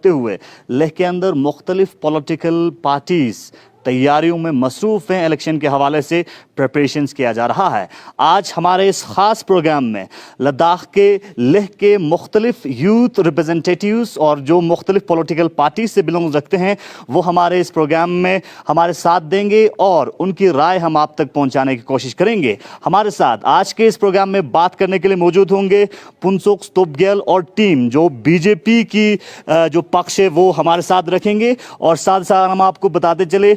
देखते हुए लेह के अंदर मुख्तलिफ पॉलिटिकल पार्टीज़ तैयारियों में मसरूफ़ हैं। इलेक्शन के हवाले से प्रिपरेशंस किया जा रहा है। आज हमारे इस ख़ास प्रोग्राम में लद्दाख के लेह के मुख्तलिफ यूथ रिप्रेजेंटेटिव्स और जो मुख्तलिफ पॉलिटिकल पार्टी से बिलोंग रखते हैं वो हमारे इस प्रोग्राम में हमारे साथ देंगे और उनकी राय हम आप तक पहुंचाने की कोशिश करेंगे। हमारे साथ आज के इस प्रोग्राम में बात करने के लिए मौजूद होंगे पुंसोक स्तोपगेल और टीम, जो बीजेपी की जो पक्ष है वो हमारे साथ रखेंगे। और साथ साथ हम आपको बताते चले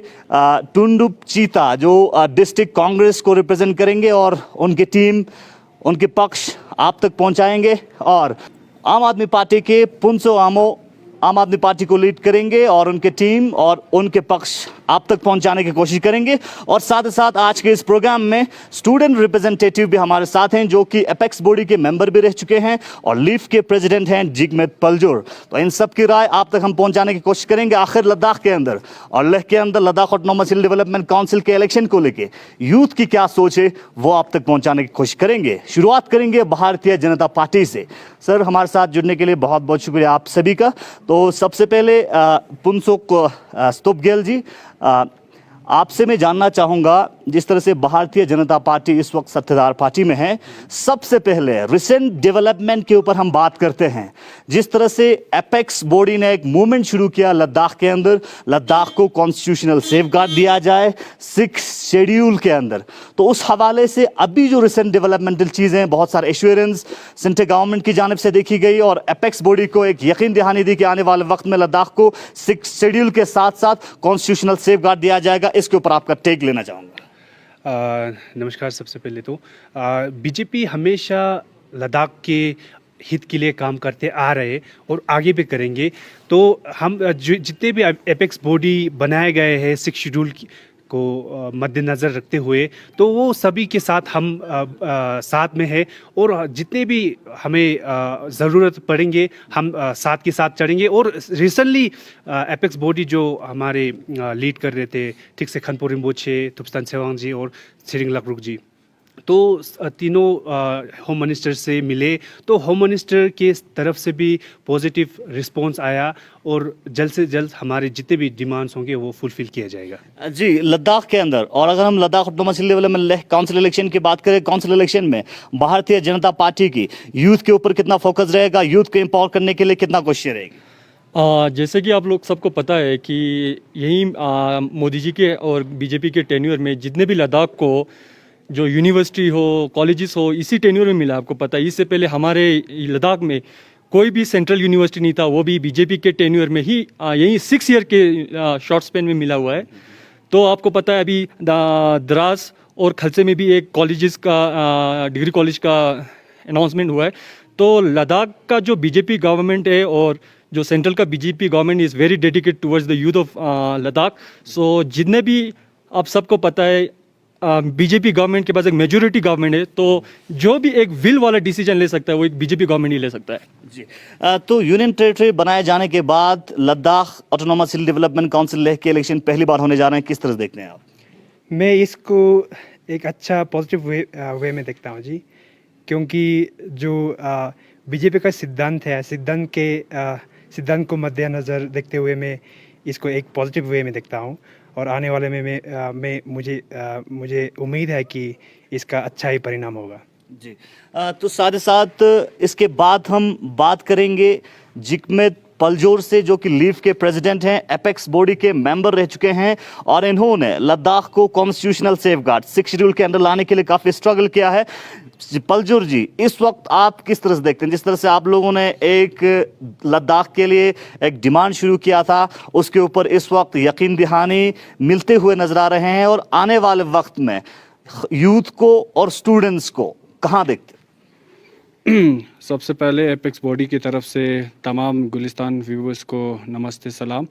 टुंडुप चीता जो डिस्ट्रिक्ट कांग्रेस को रिप्रेजेंट करेंगे और उनकी टीम उनके पक्ष आप तक पहुंचाएंगे। और आम आदमी पार्टी के पुंसो आमो आम आदमी पार्टी को लीड करेंगे और उनके टीम और उनके पक्ष आप तक पहुंचाने की कोशिश करेंगे। और साथ ही साथ आज के इस प्रोग्राम में स्टूडेंट रिप्रेजेंटेटिव भी हमारे साथ हैं जो कि एपेक्स बॉडी के मेंबर भी रह चुके हैं और लीफ के प्रेसिडेंट हैं जिगमेत पलजोर। तो इन सब की राय आप तक हम पहुंचाने की कोशिश करेंगे। आखिर लद्दाख के अंदर और लेह के अंदर लद्दाख ऑटोनॉमस हिल डेवलपमेंट काउंसिल के इलेक्शन को लेके यूथ की क्या सोच है वो आप तक पहुंचाने की कोशिश करेंगे। शुरुआत करेंगे भारतीय जनता पार्टी से। सर, हमारे साथ जुड़ने के लिए बहुत बहुत शुक्रिया आप सभी का। तो सबसे पहले पुंसोक स्तोपगेल जी, आपसे मैं जानना चाहूँगा, जिस तरह से भारतीय जनता पार्टी इस वक्त सत्ताधार पार्टी में है, सबसे पहले रिसेंट डेवलपमेंट के ऊपर हम बात करते हैं। जिस तरह से एपेक्स बॉडी ने एक मूवमेंट शुरू किया लद्दाख के अंदर, लद्दाख को कॉन्स्टिट्यूशनल सेफगार्ड दिया जाए 6 शेड्यूल के अंदर, तो उस हवाले से अभी जो रिसेंट डेवलपमेंटल चीज़ें, बहुत सारे एश्योरेंस सेंट्रल गवर्नमेंट की जानिब से देखी गई और एपेक्स बॉडी को एक यकीन दहानी दी कि आने वाले वक्त में लद्दाख को 6 शेड्यूल के साथ साथ कॉन्स्टिट्यूशनल सेफगार्ड दिया जाएगा। इसके ऊपर आपका टेक लेना चाहूँगा। नमस्कार। सबसे पहले तो बीजेपी हमेशा लद्दाख के हित के लिए काम करते आ रहे और आगे भी करेंगे। तो हम जितने भी एपेक्स बॉडी बनाए गए हैं 6 शेड्यूल को मद्देनज़र रखते हुए, तो वो सभी के साथ हम साथ में है और जितने भी हमें ज़रूरत पड़ेंगे हम साथ के साथ चढ़ेंगे। और रिसेंटली एपेक्स बॉडी जो हमारे लीड कर रहे थे, ठीक से खनपुर रिम्बोछे, थुप्स्तान सेवांग जी और सिरिंग लकरुक जी, तो तीनों होम मिनिस्टर से मिले, तो होम मिनिस्टर के तरफ से भी पॉजिटिव रिस्पांस आया और जल्द से जल्द हमारे जितने भी डिमांड्स होंगे वो फुलफिल किया जाएगा। जी, लद्दाख के अंदर, और अगर हम लद्दाख ऑटोनॉमस हिल डेवलपमेंट लेह काउंसिल इलेक्शन की बात करें, काउंसिल इलेक्शन में भारतीय जनता पार्टी की यूथ के ऊपर कितना फोकस रहेगा, यूथ को एम्पावर करने के लिए कितना कोशिश रहेगी? जैसे कि आप लोग सबको पता है कि यही मोदी जी के और बीजेपी के टेन्योर में जितने भी लद्दाख को जो यूनिवर्सिटी हो, कॉलेजेस हो, इसी टेन्योर में मिला। आपको पता है इससे पहले हमारे लद्दाख में कोई भी सेंट्रल यूनिवर्सिटी नहीं था, वो भी बीजेपी के टेन्योर में ही यही 6 ईयर के शॉर्ट स्पेन में मिला हुआ है। तो आपको पता है अभी द्रास और खलसे में भी एक कॉलेजेस का डिग्री कॉलेज का अनाउंसमेंट हुआ है। तो लद्दाख का जो बीजेपी गवर्नमेंट है और जो सेंट्रल का BJP government is very dedicated towards the youth of Ladakh. So जितने भी आप सबको पता है बीजेपी गवर्नमेंट के पास एक मेजोरिटी गवर्नमेंट है, तो जो भी एक विल वाला डिसीजन ले सकता है वो एक बीजेपी गवर्नमेंट ही ले सकता है। जी, तो यूनियन टेरिटरी बनाए जाने के बाद लद्दाख ऑटोनॉमस हिल डेवलपमेंट काउंसिल लेह के इलेक्शन पहली बार होने जा रहे हैं, किस तरह से देखते हैं आप? मैं इसको एक अच्छा पॉजिटिव वे में देखता हूँ जी, क्योंकि जो बीजेपी का सिद्धांत है, सिद्धांत को मद्देनज़र देखते हुए मैं इसको एक पॉजिटिव वे में देखता हूँ और आने वाले में मुझे उम्मीद है कि इसका अच्छा ही परिणाम होगा। जी, तो साथ ही साथ इसके बाद हम बात करेंगे जिगमेत पलजोर से, जो कि लीफ के प्रेसिडेंट हैं, एपेक्स बॉडी के मेंबर रह चुके हैं और इन्होंने लद्दाख को कॉन्स्टिट्यूशनल सेफगार्ड 6 शेड्यूल के अंदर लाने के लिए काफ़ी स्ट्रगल किया है। पलजोर जी, इस वक्त आप किस तरह से देखते हैं, जिस तरह से आप लोगों ने एक लद्दाख के लिए एक डिमांड शुरू किया था, उसके ऊपर इस वक्त यकीन दहानी मिलते हुए नजर आ रहे हैं, और आने वाले वक्त में यूथ को और स्टूडेंट्स को कहाँ देखते हैं? सबसे पहले एपेक्स बॉडी की तरफ से तमाम गुलिस्तान व्यूवर्स को नमस्ते सलाम।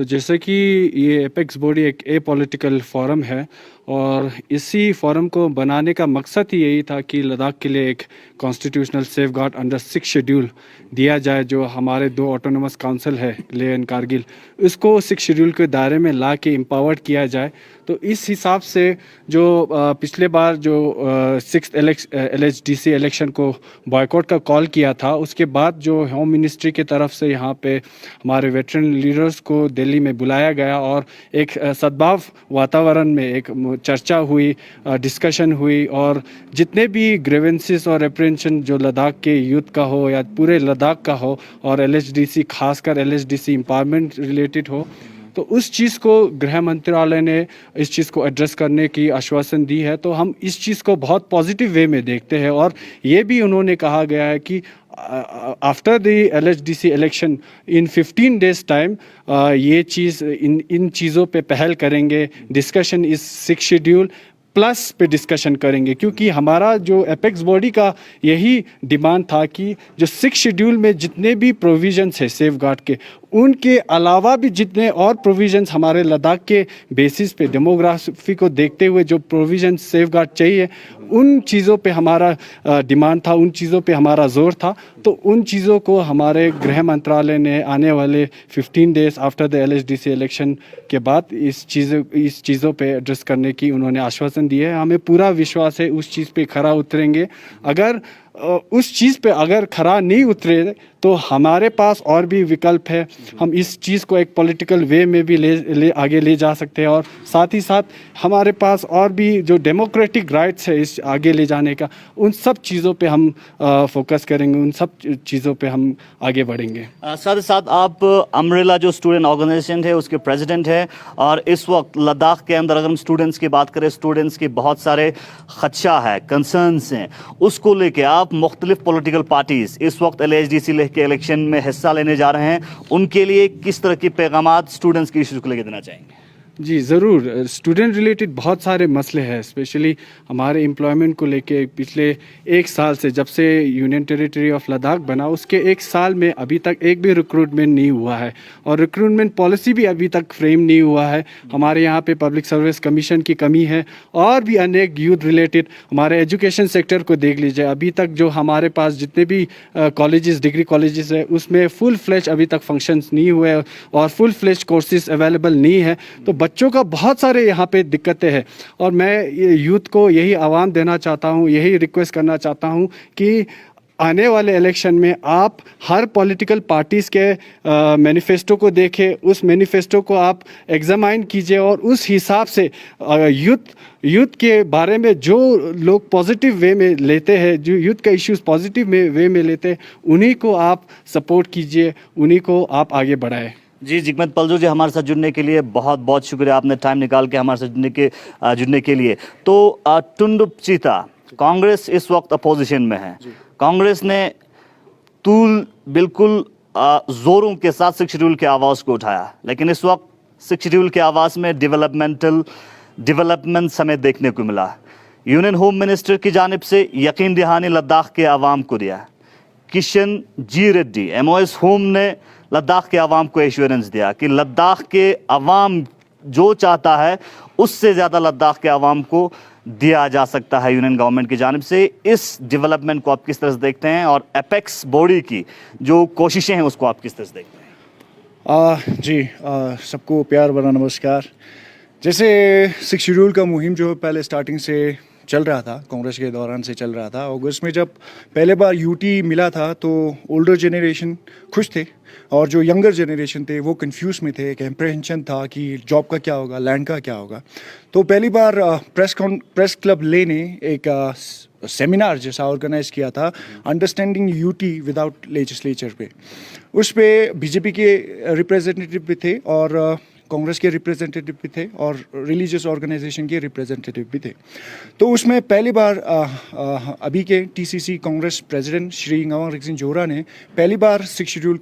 तो जैसे कि ये एपेक्स बॉडी एक ए पॉलिटिकल फोरम है और इसी फोरम को बनाने का मकसद ही यही था कि लद्दाख के लिए एक constitutional safe guard under 6 schedule दिया जाए, जो हमारे 2 ऑटोनोमस काउंसिल है लेह एंड कारगिल, इसको 6 शेड्यूल के दायरे में ला के एम्पावर्ड किया जाए। तो इस हिसाब से जो पिछले बार जो 6th LHDC इलेक्शन को बॉयकॉट का कॉल किया था, उसके बाद जो होम मिनिस्ट्री की तरफ से यहाँ पे हमारे वेटरन लीडर्स को दिल्ली में बुलाया गया और एक सद्भाव वातावरण में एक चर्चा हुई, डिस्कशन हुई और जितने भी ग्रीवेंसेस और एप्रीहेंशन जो लद्दाख के यूथ का हो या पूरे लद्दाख का हो और LHDC खासकर LHDC एम्पावरमेंट रिलेटेड हो, तो उस चीज़ को गृह मंत्रालय ने इस चीज़ को एड्रेस करने की आश्वासन दी है। तो हम इस चीज़ को बहुत पॉजिटिव वे में देखते हैं और ये भी उन्होंने कहा गया है कि after the LHDC election in 15 days time ये चीज़ इन चीज़ों पे पहल करेंगे, डिस्कशन इस 6 शेड्यूल प्लस पे डिस्कशन करेंगे, क्योंकि हमारा जो एपेक्स बॉडी का यही डिमांड था कि जो 6 शेड्यूल में जितने भी प्रोविजंस है सेफ गार्ड के, उनके अलावा भी जितने और प्रोविजंस हमारे लद्दाख के बेसिस पे डेमोग्राफी को देखते हुए जो प्रोविजंस सेफ गार्ड चाहिए, उन चीज़ों पे हमारा डिमांड था, उन चीज़ों पे हमारा जोर था। तो उन चीज़ों को हमारे गृह मंत्रालय ने आने वाले 15 days after the LHDC election के बाद इस चीज़ों पे एड्रेस करने की उन्होंने आश्वासन दिए है। हमें पूरा विश्वास है उस चीज़ पे खरा उतरेंगे। अगर उस चीज़ पे अगर खरा नहीं उतरे तो हमारे पास और भी विकल्प है, हम इस चीज़ को एक पॉलिटिकल वे में भी आगे ले जा सकते हैं और साथ ही साथ हमारे पास और भी जो डेमोक्रेटिक राइट्स है इस आगे ले जाने का, उन सब चीज़ों पे हम फोकस करेंगे, उन सब चीज़ों पे हम आगे बढ़ेंगे। साथ ही साथ आप अम्ब्रेला जो स्टूडेंट ऑर्गेनाइजेशन है उसके प्रेसिडेंट है और इस वक्त लद्दाख के अंदर अगर हम स्टूडेंट्स की बात करें, स्टूडेंट्स के बहुत सारे खदशा है, कंसर्न्स हैं, उसको लेके आप मुख्तलिफ पॉलिटिकल पार्टीज इस वक्त LHDC के इलेक्शन में हिस्सा लेने जा रहे हैं, उनके लिए किस तरह के पैगामात स्टूडेंट्स की इश्यूज को लेकर देना चाहेंगे? जी ज़रूर, स्टूडेंट रिलेटेड बहुत सारे मसले हैं, स्पेशली हमारे एम्प्लॉयमेंट को लेके। पिछले 1 साल से जब से यूनियन टेरिटरी ऑफ लद्दाख बना, उसके 1 साल में अभी तक एक भी रिक्रूटमेंट नहीं हुआ है और रिक्रूटमेंट पॉलिसी भी अभी तक फ्रेम नहीं हुआ है। हमारे यहाँ पे पब्लिक सर्विस कमीशन की कमी है और भी अनेक यूथ रिलेटेड। हमारे एजुकेशन सेक्टर को देख लीजिए, अभी तक जो हमारे पास जितने भी कॉलेजेस, डिग्री कॉलेजेस है, उसमें फुल फ्लेज अभी तक फंक्शंस नहीं हुए और फुल फ्लेज कोर्सेज अवेलेबल नहीं है। तो बच्चों का बहुत सारे यहाँ पे दिक्कतें हैं और मैं यूथ को यही आह्वान देना चाहता हूँ, यही रिक्वेस्ट करना चाहता हूँ कि आने वाले इलेक्शन में आप हर पॉलिटिकल पार्टीज़ के मैनिफेस्टो को देखें, उस मैनिफेस्टो को आप एग्जामाइन कीजिए और उस हिसाब से यूथ के बारे में जो लोग पॉजिटिव वे में लेते हैं, जो यूथ का इश्यूज पॉजिटिव वे में लेते हैं, उन्हीं को आप सपोर्ट कीजिए, उन्हीं को आप आगे बढ़ाएं। जी, जिगमत पलजू जी, हमारे साथ जुड़ने के लिए बहुत बहुत शुक्रिया, आपने टाइम निकाल के हमारे साथ जुड़ने के लिए। तो टुंडुप चीता, कांग्रेस इस वक्त अपोजिशन में है, कांग्रेस ने तूल बिल्कुल जोरों के साथ 6 शेड्यूल के आवाज़ को उठाया, लेकिन इस वक्त 6 शेड्यूल के आवाज़ में डेवलपमेंट समेत देखने को मिला। यूनियन होम मिनिस्टर की जानिब से यकीन दहानी लद्दाख के आवाम को दिया। किशन जी रेड्डी MOS होम ने लद्दाख के अवाम को एश्योरेंस दिया कि लद्दाख के अवाम जो चाहता है उससे ज़्यादा लद्दाख के अवाम को दिया जा सकता है यूनियन गवर्नमेंट की जानिब से। इस डेवलपमेंट को आप किस तरह से देखते हैं और एपेक्स बॉडी की जो कोशिशें हैं उसको आप किस तरह से देखते हैं? सबको प्यार भरा नमस्कार। जैसे 6 शेड्यूल का मुहिम जो पहले स्टार्टिंग से चल रहा था, कांग्रेस के दौरान से चल रहा था, अगस्त में जब पहले बार यूटी मिला था तो ओल्डर जनरेशन खुश थे और जो यंगर जनरेशन थे वो कंफ्यूज में थे, एक एप्रीहेंशन था कि जॉब का क्या होगा, लैंड का क्या होगा। तो पहली बार प्रेस क्लब ले ने एक सेमिनार जैसा ऑर्गेनाइज किया था, अंडरस्टैंडिंग यूटी विदाउट लेजिस्लेचर पे। उस पर बीजेपी के रिप्रेजेंटेटिव भी थे और कांग्रेस के रिप्रेजेंटेटिव भी थे और रिलीजियस ऑर्गेनाइजेशन के रिप्रेजेंटेटिव भी थे। तो उसमें पहली बार अभी के TCC Congress president Shri ngawang rigsing Zohra ने पहली बार 6 शेड्यूल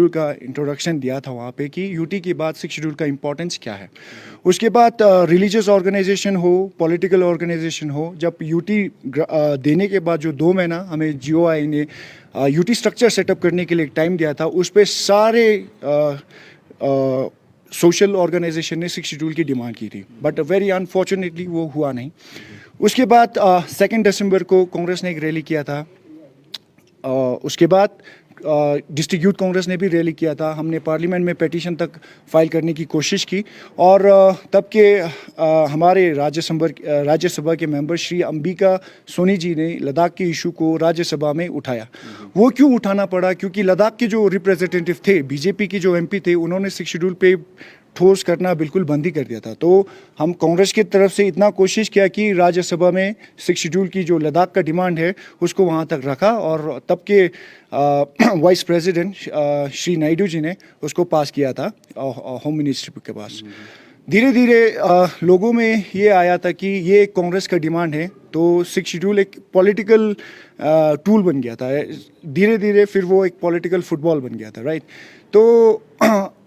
का इंट्रोडक्शन दिया था वहाँ पे कि यूटी के बाद 6 शेड्यूल का इम्पोर्टेंस क्या है। उसके बाद रिलीजियस ऑर्गेनाइजेशन हो, पॉलिटिकल ऑर्गेनाइजेशन हो, जब यूटी देने के बाद जो 2 महीना हमें GOI ने यूटी स्ट्रक्चर सेटअप करने के लिए टाइम दिया था, उस पर सारे सोशल ऑर्गेनाइजेशन ने 6 शेड्यूल की डिमांड की थी, बट वेरी अनफॉर्चुनेटली वो हुआ नहीं। उसके बाद 2 दिसंबर को कांग्रेस ने एक रैली किया था। उसके बाद डिस्ट्रिक्ट यूथ कांग्रेस ने भी रैली किया था। हमने पार्लियामेंट में पिटीशन तक फाइल करने की कोशिश की और तब के हमारे राज्यसभा के मेंबर श्री अंबिका सोनी जी ने लद्दाख के इशू को राज्यसभा में उठाया। वो क्यों उठाना पड़ा? क्योंकि लद्दाख के जो रिप्रेजेंटेटिव थे, बीजेपी के जो एमपी थे, उन्होंने 6 शेड्यूल पे ठोस करना बिल्कुल बंद ही कर दिया था। तो हम कांग्रेस की तरफ से इतना कोशिश किया कि राज्यसभा में 6 शेड्यूल की जो लद्दाख का डिमांड है उसको वहाँ तक रखा और तब के वाइस प्रेसिडेंट श्री नायडू जी ने उसको पास किया था होम मिनिस्ट्री के पास। धीरे धीरे लोगों में ये आया था कि ये कांग्रेस का डिमांड है, तो 6 शेड्यूल एक पॉलिटिकल टूल बन गया था। धीरे धीरे फिर वो एक पॉलिटिकल फुटबॉल बन गया था, राइट। तो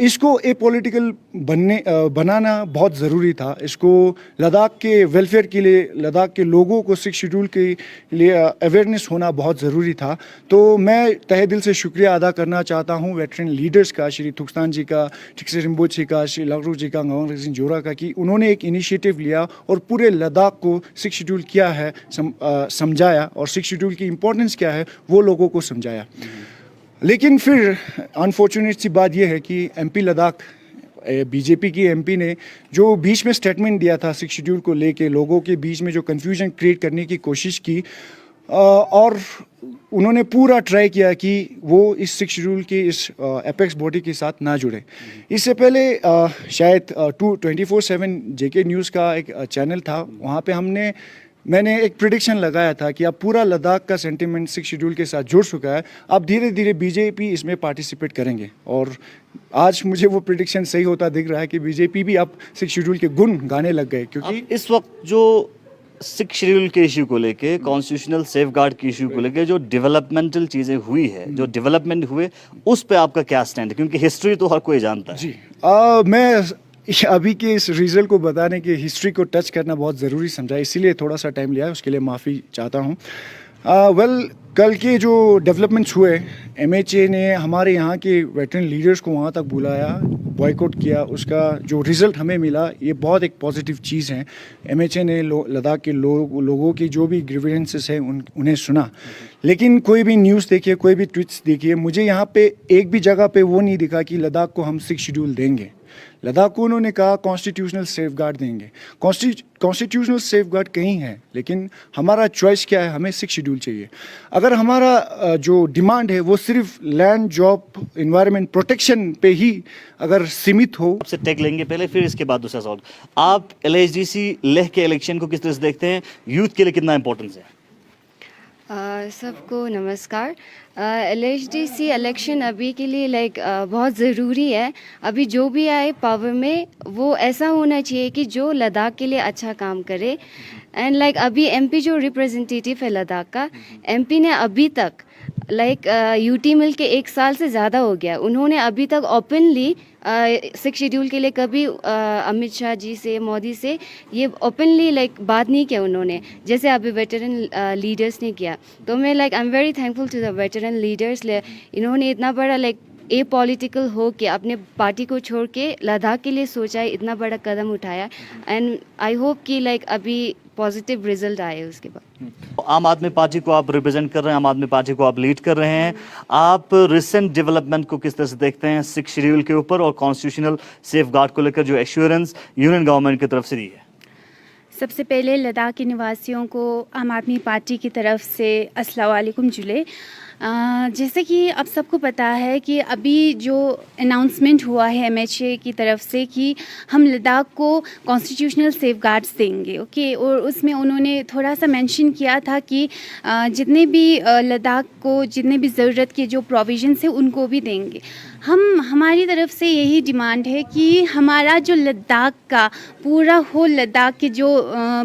इसको ए पॉलिटिकल बनाना बहुत ज़रूरी था। इसको लद्दाख के वेलफेयर के लिए, लद्दाख के लोगों को 6 शेड्यूल के लिए अवेयरनेस होना बहुत ज़रूरी था। तो मैं तहे दिल से शुक्रिया अदा करना चाहता हूँ वेटरन लीडर्स का, श्री थुक्स्तान जी का, ठिक्से रिम्बोची का, श्री लखरू जी का, गंगवार सिंह जोरा का, कि उन्होंने एक इनिशिएटिव लिया और पूरे लद्दाख को 6 शेड्यूल क्या है समझाया और 6 शेड्यूल की इम्पोर्टेंस क्या है वो लोगों को समझाया। लेकिन फिर अनफॉर्चुनेट सी बात यह है कि एमपी लद्दाख बीजेपी की एमपी ने जो बीच में स्टेटमेंट दिया था 6 शेड्यूल को लेके, लोगों के बीच में जो कन्फ्यूजन क्रिएट करने की कोशिश की और उन्होंने पूरा ट्राई किया कि वो इस 6 शेड्यूल के इस एपेक्स बॉडी के साथ ना जुड़े। इससे पहले शायद 24/7 जेके न्यूज़ का एक चैनल था, वहाँ पे मैंने एक प्रिडिक्शन लगाया था कि अब पूरा लद्दाख का सेंटिमेंट 6 शेड्यूल के साथ जुड़ चुका है, अब धीरे धीरे बीजेपी इसमें पार्टिसिपेट करेंगे और आज मुझे वो प्रिडिक्शन सही होता दिख रहा है कि बीजेपी भी अब 6 शेड्यूल के गुण गाने लग गए। क्योंकि इस वक्त जो 6 शेड्यूल के इशू को लेके, कॉन्स्टिट्यूशनल सेफगार्ड के इशू को लेके जो डेवलपमेंटल चीज़ें हुई है, जो डेवलपमेंट हुए, उस पे आपका क्या स्टैंड है? क्योंकि हिस्ट्री तो हर कोई जानता है। जी, मैं अभी के इस रिजल्ट को बताने के हिस्ट्री को टच करना बहुत ज़रूरी समझा, इसीलिए थोड़ा सा टाइम लिया, उसके लिए माफ़ी चाहता हूँ। कल के जो डेवलपमेंट्स हुए, एमएचए ने हमारे यहाँ के वेटरन लीडर्स को वहाँ तक बुलाया, बॉयकॉट किया, उसका जो रिज़ल्ट हमें मिला ये बहुत एक पॉजिटिव चीज़ है। एमएचए ने लद्दाख के लोगों की जो भी ग्रीवेंसेस हैं उन्हें सुना। लेकिन कोई भी न्यूज़ देखिए, कोई भी ट्वीट्स देखिए, मुझे यहाँ पे एक भी जगह पे वो नहीं दिखा कि लद्दाख को हम 6 शेड्यूल देंगे। लद्दाख को उन्होंने कहा कॉन्स्टिट्यूशनल सेफगार्ड देंगे। कॉन्स्टिट्यूशनल सेफगार्ड कहीं है, लेकिन हमारा चॉइस क्या है? हमें 6 शेड्यूल चाहिए। अगर हमारा जो डिमांड है वो सिर्फ लैंड, जॉब, इन्वायरमेंट प्रोटेक्शन पे ही अगर सीमित हो। आपसे टेक लेंगे पहले, फिर इसके बाद दूसरा सवाल। आप LHDC लेह के इलेक्शन को किस तरह से देखते हैं? यूथ के लिए कितना इंपॉर्टेंस है? सबको नमस्कार। LHDC इलेक्शन अभी के लिए बहुत ज़रूरी है। अभी जो भी आए पावर में वो ऐसा होना चाहिए कि जो लद्दाख के लिए अच्छा काम करे। एंड अभी MP जो रिप्रेजेंटेटिव है लद्दाख का, MP ने अभी तक यूटी मिल के 1 साल से ज़्यादा हो गया, उन्होंने अभी तक ओपनली 6 शेड्यूल के लिए कभी अमित शाह जी से, मोदी से ये ओपनली बात नहीं किया उन्होंने, जैसे अभी वेटरन लीडर्स ने किया। तो मैं I am very thankful to the veteran leaders. इन्होंने इतना बड़ा ए पॉलिटिकल हो के अपने पार्टी को छोड़ के लद्दाख के लिए सोचा है, इतना बड़ा कदम उठाया। एंड आई होप कि अभी पॉजिटिव रिजल्ट आए उसके बाद। आम आदमी पार्टी को आप रिप्रेजेंट कर रहे हैं, आम आदमी पार्टी को आप लीड कर रहे हैं, आप रिसेंट डेवलपमेंट को किस तरह से देखते हैं 6 शेड्यूल के ऊपर और कॉन्स्टिट्यूशनल सेफगार्ड को लेकर जो एश्योरेंस यूनियन गवर्नमेंट की तरफ से दी है? सबसे पहले लद्दाख के निवासियों को आम आदमी पार्टी की तरफ से अस्सलाम वालेकुम जुले। जैसे कि आप सबको पता है कि अभी जो अनाउंसमेंट हुआ है MHA की तरफ से कि हम लद्दाख को कॉन्स्टिट्यूशनल सेफगार्ड्स देंगे, ओके। और उसमें उन्होंने थोड़ा सा मेंशन किया था कि जितने भी लद्दाख को जितने भी ज़रूरत के जो प्रोविजंस है उनको भी देंगे। हमारी तरफ से यही डिमांड है कि हमारा जो लद्दाख का पूरा होल लद्दाख के जो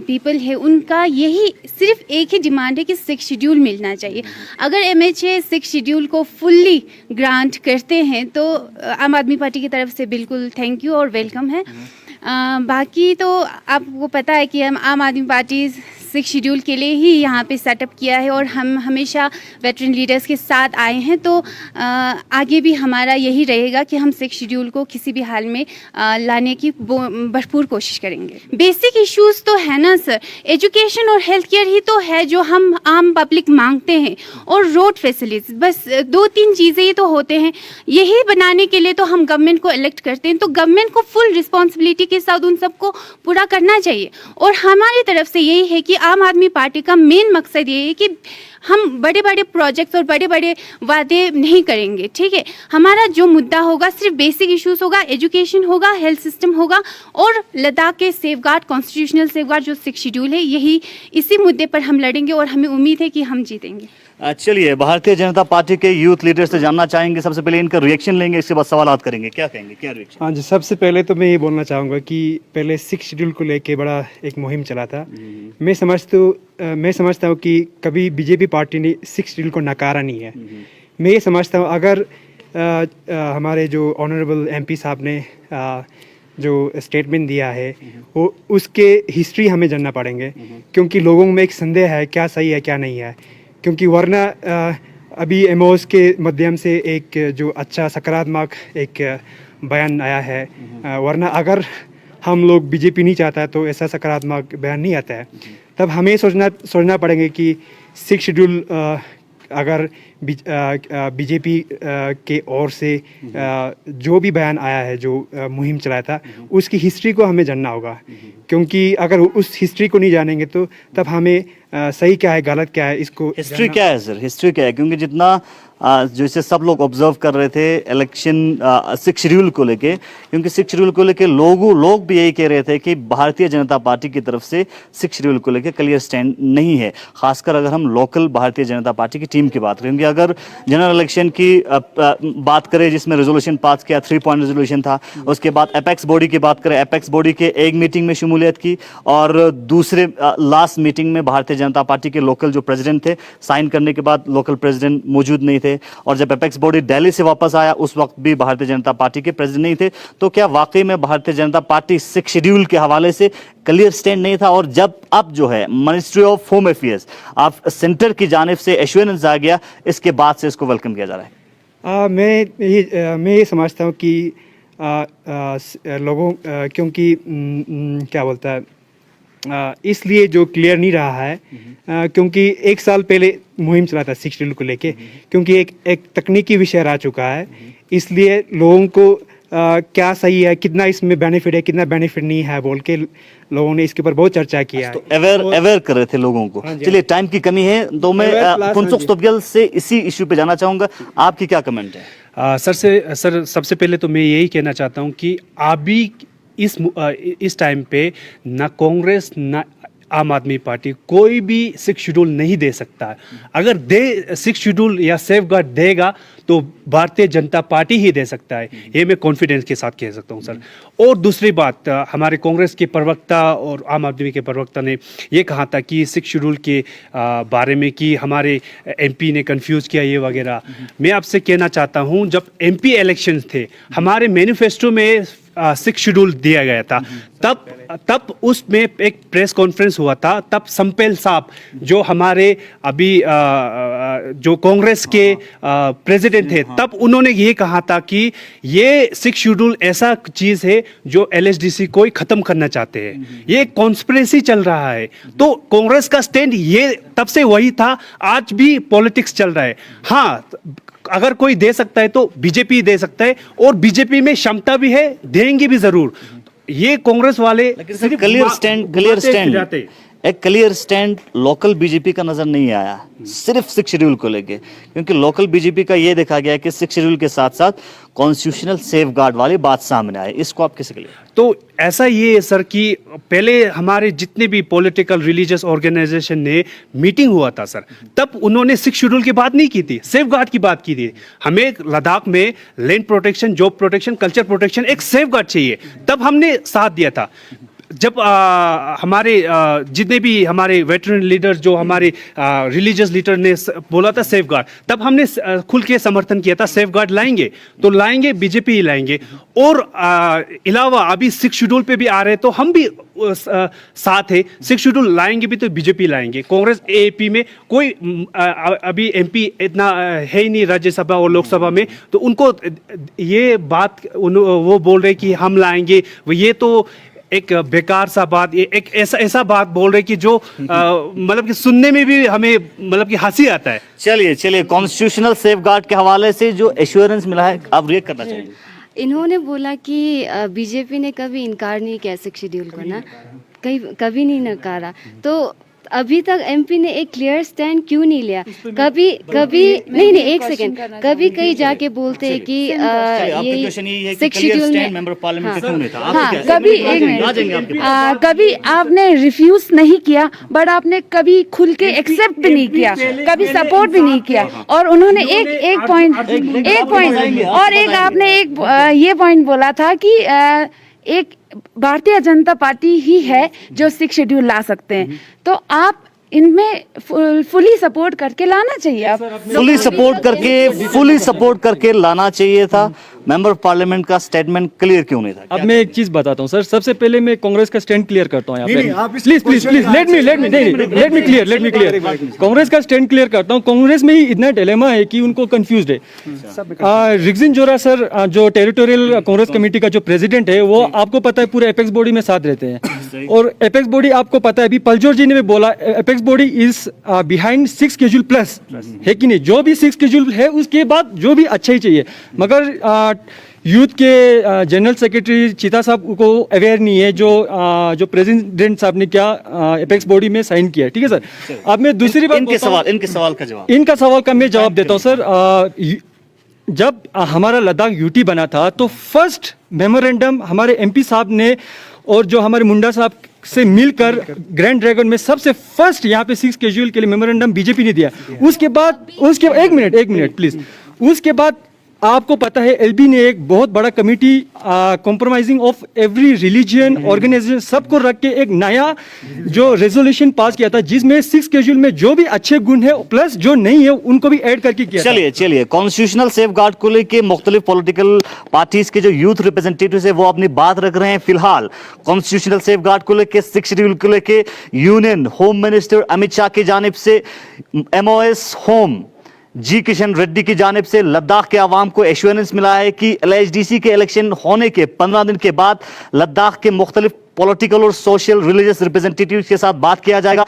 पीपल है उनका यही सिर्फ एक ही डिमांड है कि 6 शेड्यूल मिलना चाहिए। अगर MHA 6 शेड्यूल को फुल्ली ग्रांट करते हैं तो आम आदमी पार्टी की तरफ से बिल्कुल थैंक यू और वेलकम है। बाकी तो आपको पता है कि हम आम आदमी पार्टी सिक्स शेड्यूल के लिए ही यहाँ पे सेटअप किया है और हम हमेशा वेटरन लीडर्स के साथ आए हैं, तो आगे भी हमारा यही रहेगा कि हम सिक्स शेड्यूल को किसी भी हाल में लाने की भरपूर कोशिश करेंगे। बेसिक इश्यूज तो है ना सर, एजुकेशन और हेल्थ केयर ही तो है जो हम आम पब्लिक मांगते हैं, और रोड फैसिलिटीज, बस 2-3 चीज़ें ही तो होते हैं। यही बनाने के लिए तो हम गवर्नमेंट को इलेक्ट करते हैं, तो गवर्नमेंट को फुल रिस्पॉन्सिबिलिटी के साथ उन सबको पूरा करना चाहिए। और हमारी तरफ से यही है कि आम आदमी पार्टी का मेन मकसद ये है कि हम बड़े बड़े प्रोजेक्ट्स और बड़े बड़े वादे नहीं करेंगे, ठीक है। हमारा जो मुद्दा होगा सिर्फ बेसिक इश्यूज होगा, एजुकेशन होगा, हेल्थ सिस्टम होगा, और लद्दाख के सेफगार्ड, कॉन्स्टिट्यूशनल सेफगार्ड जो सिक्स शेड्यूल है, यही इसी मुद्दे पर हम लड़ेंगे और हमें उम्मीद है कि हम जीतेंगे। चलिए, भारतीय जनता पार्टी के यूथ लीडर से जानना चाहेंगे, सबसे पहले इनका रिएक्शन लेंगे, इसके बाद सवालात करेंगे। क्या कहेंगे, क्या रिएक्शन? हाँ जी, सबसे पहले तो मैं ये बोलना चाहूँगा कि पहले सिक्स शेड्यूल को लेके बड़ा एक मुहिम चला था। मैं समझता हूँ कि कभी बीजेपी पार्टी ने सिक्स शेड्यूल को नकारा नहीं है। मैं ये समझता हूँ अगर हमारे जो ऑनरेबल एमपी साहब ने जो स्टेटमेंट दिया है वो उसके हिस्ट्री हमें जानना पड़ेंगे, क्योंकि लोगों में एक संदेह है क्या सही है क्या नहीं है। क्योंकि वरना अभी एमओएस के माध्यम से एक जो अच्छा सकारात्मक एक बयान आया है, वरना अगर हम लोग बीजेपी नहीं चाहता तो ऐसा सकारात्मक बयान नहीं आता है। तब हमें सोचना पड़ेगा कि सिक्स शेड्यूल अगर बीजेपी के ओर से जो भी बयान आया है, जो मुहिम चलाया था, उसकी हिस्ट्री को हमें जानना होगा। क्योंकि अगर उस हिस्ट्री को नहीं जानेंगे तो तब हमें सही क्या है गलत क्या है इसको हिस्ट्री क्या है सर, हिस्ट्री क्या है? क्योंकि जितना जैसे सब लोग ऑब्जर्व कर रहे थे इलेक्शन सिक्स शेड्यूल को लेके, क्योंकि सिक्स शेड्यूल को लेके लोग भी यही कह रहे थे कि भारतीय जनता पार्टी की तरफ से सिक्स शेड्यूल को लेके क्लियर स्टैंड नहीं है। खासकर अगर हम लोकल भारतीय जनता पार्टी की टीम की बात करें, क्योंकि अगर जनरल इलेक्शन की बात करें जिसमें रेजोल्यूशन पास किया, 3 पॉइंट रेजोल्यूशन था, उसके बाद एपेक्स बॉडी की बात करें, एपेक्स बॉडी के एक मीटिंग में शमूलियत की और दूसरे लास्ट मीटिंग में भारतीय जनता पार्टी के लोकल जो प्रेसिडेंट थे, साइन करने के बाद लोकल प्रेसिडेंट मौजूद नहीं थे, और जब एपेक्स बॉडी दिल्ली से वापस आया उस वक्त भी भारतीय जनता पार्टी के प्रेसिडेंट नहीं थे। तो क्या वाकई में Bharatiya Janata party six schedule के हवाले से क्लियर स्टैंड नहीं था? और जब अब जो है मिनिस्ट्री ऑफ होम अफेयर्स आप सेंटर की जानिब से एश्योरेंस आ गया, इसके बाद से इसको वेलकम किया जा रहा है? मैं ये समझता हूँ कि लोगों क्योंकि क्या बोलता है इसलिए जो क्लियर नहीं रहा है, क्योंकि एक साल पहले मुहिम चला था सिक्स शेड्यूल को लेके, क्योंकि एक तकनीकी विषय रह चुका है, इसलिए लोगों को क्या सही है, कितना इसमें बेनिफिट है, कितना बेनिफिट नहीं है बोल के लोगों ने इसके ऊपर बहुत चर्चा किया है। तो अवेयर कर रहे थे लोगों को। चलिए, टाइम की कमी है तो मैं पुनसुख तोपगल से इसी इश्यू पे जाना चाहूंगा, आपकी क्या कमेंट है? सर सबसे पहले तो मैं यही कहना चाहता हूँ कि अभी इस टाइम पे ना कांग्रेस ना आम आदमी पार्टी कोई भी सिक्स शेड्यूल नहीं दे सकता है। अगर दे सिक्स शेड्यूल या सेफ गार्ड देगा तो भारतीय जनता पार्टी ही दे सकता है, ये मैं कॉन्फिडेंस के साथ कह सकता हूँ सर। और दूसरी बात, हमारे कांग्रेस के प्रवक्ता और आम आदमी के प्रवक्ता ने ये कहा था कि सिक्स शेड्यूल के बारे में कि हमारे एमपी ने कंफ्यूज किया ये वगैरह। मैं आपसे कहना चाहता हूँ, जब एमपी इलेक्शन थे हमारे मैनिफेस्टो में सिक्स शेड्यूल दिया गया था, तब उसमें एक प्रेस कॉन्फ्रेंस हुआ था, तब संपेल साहब जो हमारे अभी जो कांग्रेस के प्रेसिडेंट थे, तब उन्होंने ये कहा था कि ये सिक्स शेड्यूल ऐसा चीज है जो एलएसडीसी को ही खत्म करना चाहते हैं, ये कॉन्स्पिरेसी चल रहा है। तो कांग्रेस का स्टैंड ये तब से वही था, आज भी पॉलिटिक्स चल रहा है। हाँ, अगर कोई दे सकता है तो बीजेपी दे सकता है, और बीजेपी में क्षमता भी है, देंगे भी जरूर। ये कांग्रेस वाले क्लियर स्टैंड लोकल बीजेपी का नजर नहीं आया सिर्फ सिक्स शेड्यूल को लेके, क्योंकि लोकल बीजेपी का ये देखा गया कि सिक्स शेड्यूल के साथ साथ कॉन्स्टिट्यूशनल सेफगार्ड वाली बात सामने आए। इसको आप कैसे क्लियर? तो ऐसा ये है सर कि पहले हमारे जितने भी पॉलिटिकल रिलीजियस ऑर्गेनाइजेशन ने मीटिंग हुआ था सर, तब उन्होंने सिक्स शेड्यूल की बात नहीं की थी, सेफगार्ड की बात की थी। हमें लद्दाख में land protection, job protection, culture protection, एक सेफगार्ड चाहिए, तब हमने साथ दिया था। जब हमारे जितने भी हमारे वेटरन लीडर जो हमारे रिलीजियस लीडर ने बोला था सेफ गार्ड, तब हमने खुल के समर्थन किया था सेफ गार्ड लाएंगे तो लाएंगे, बीजेपी ही लाएंगे। और अलावा अभी 6 शेड्यूल पे भी आ रहे हैं तो हम भी साथ है, 6 शेड्यूल लाएंगे भी तो बीजेपी लाएंगे। कांग्रेस एपी में कोई अभी एमपी इतना है ही नहीं राज्यसभा और लोकसभा में, तो उनको ये बात वो बोल रहे कि हम लाएंगे, ये तो एक बेकार सा बात, ये एक ऐसा बात बोल रहे कि जो मतलब कि सुनने में भी हमें मतलब कि हंसी आता है। चलिए कॉन्स्टिट्यूशनल सेफगार्ड के हवाले से जो एश्योरेंस मिला है आप रिएक्ट करना चाहिए। इन्होंने बोला कि बीजेपी ने कभी इनकार नहीं किया 6 शेड्यूल को ना, कभी नहीं नकारा। तो अभी तक एमपी ने एक क्लियर स्टैंड क्यों नहीं लिया? कभी नहीं एक सेकंड, कभी कहीं जाके बोलते हैं कि ये 6 शेड्यूल में, कभी एक मिनट, कभी आपने रिफ्यूज नहीं किया, बट आपने कभी खुल के एक्सेप्ट भी नहीं किया, कभी सपोर्ट भी नहीं किया। और उन्होंने एक पॉइंट और एक आपने एक ये पॉइंट बोला था कि एक भारतीय जनता पार्टी ही है जो 6 शेड्यूल ला सकते हैं, तो आप इनमें फुली सपोर्ट करके लाना चाहिए। आप फुली सपोर्ट करके लाना चाहिए था। मेंबर ऑफ पार्लियामेंट का स्टेटमेंट क्लियर क्यों नहीं था? अब मैं एक चीज बताता हूँ सर, सबसे पहले मैं कांग्रेस का स्टैंड क्लियर करता हूँ यहाँ पे। Please let me clear Congress का स्टैंड क्लियर करता हूँ। कांग्रेस में ही इतना डिलेमा है कि उनको कंफ्यूज्ड है। रिग्जिन जोरा सर जो टेरिटोरियल कांग्रेस कमेटी का जो प्रेसिडेंट है, वो आपको पता है पूरे एपेक्स बॉडी में साथ रहते हैं, और एपेक्स बॉडी आपको पता है, अभी पलजोर जी ने भी बोला apex body is behind 6 schedule plus, है कि नहीं? जो भी 6 शेड्यूल है उसके बाद जो भी अच्छा ही चाहिए, मगर यूथ के जनरल सेक्रेटरी चीता साहब को अवेयर नहीं है जो प्रेसिडेंट साहब ने क्या एपेक्स बॉडी में साइन किया है। ठीक है सर। अब मैं दूसरी बात इनके सवाल का मैं जवाब देता हूँ सर। जब हमारा लद्दाख यूटी बना था तो फर्स्ट मेमोरेंडम हमारे एमपी साहब ने और जो हमारे मुंडा साहब से मिलकर ग्रैंड ड्रैगन में सबसे फर्स्ट यहाँ पे 6 शेड्यूल के लिए मेमोरेंडम बीजेपी ने दिया। उसके बाद एक मिनट प्लीज, उसके बाद आपको पता है एलबी ने एक बहुत बड़ा committee compromising of every religion organisation सबको रख के एक नया जो रेजोल्यूशन पास किया था, जिसमें 6 शेड्यूल में जो भी अच्छे गुण है प्लस जो नहीं है उनको भी ऐड करके किया। चलिए कॉन्स्टिट्यूशनल सेफगार्ड को लेके मुख्तलिफ पॉलिटिकल पार्टीज के जो यूथ रिप्रेजेंटेटिव है वो अपनी बात रख रहे हैं। फिलहाल कॉन्स्टिट्यूशनल सेफगार्ड को लेके 6 शेड्यूल को लेके union home minister Amit Shah की जानिब से, MOS होम जी किशन रेड्डी की जानिब से लद्दाख के अवाम को एश्योरेंस मिला है कि LHDC के इलेक्शन होने के 15 दिन के बाद लद्दाख के मुख्तलिफ पॉलिटिकल और सोशल रिलीजियस रिप्रेजेंटेटिव्स के साथ बात किया जाएगा।